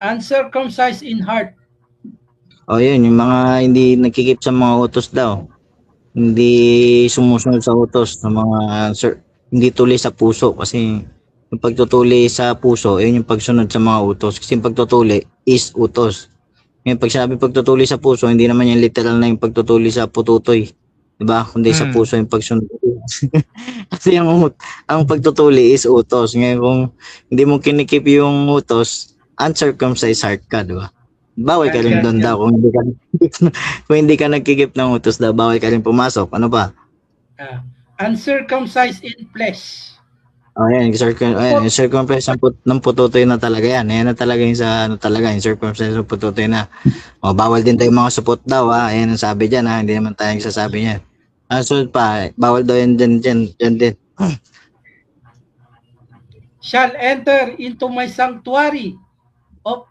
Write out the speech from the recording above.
Uncircumcised in heart. O yun, yung mga hindi nagkikip sa mga utos daw. Hindi sumusunod sa utos ng mga hindi tuli sa puso kasi yung pagtutuli sa puso, yun yung pagsunod sa mga utos. Kasi yung pagtutuli is utos. Ngayon, pag sinabi pagtutuli sa puso, hindi naman yung literal na yung pagtutuli sa pututoy. Diba? Kundi sa puso yung pagsunod. Kasi ang pagtutuli is utos. Ngayon, kung hindi mo kinikip yung utos, uncircumcised heart ka, diba? Bawal ka rin doon daw kung hindi ka nagkikip ng utos daw, bawal ka rin pumasok. Ano pa? Uncircumcised in flesh. Ayan, circumcised ng pututoy na talaga yan. Ayan na talaga yung sa ano talaga, yung circumcised ng pututoy na. O, bawal din tayo mga supot daw ha. Ayan ang sabi dyan ha. Hindi naman tayo nagsasabi yan. So pa, bawal daw yan dyan din. Shall enter into my sanctuary of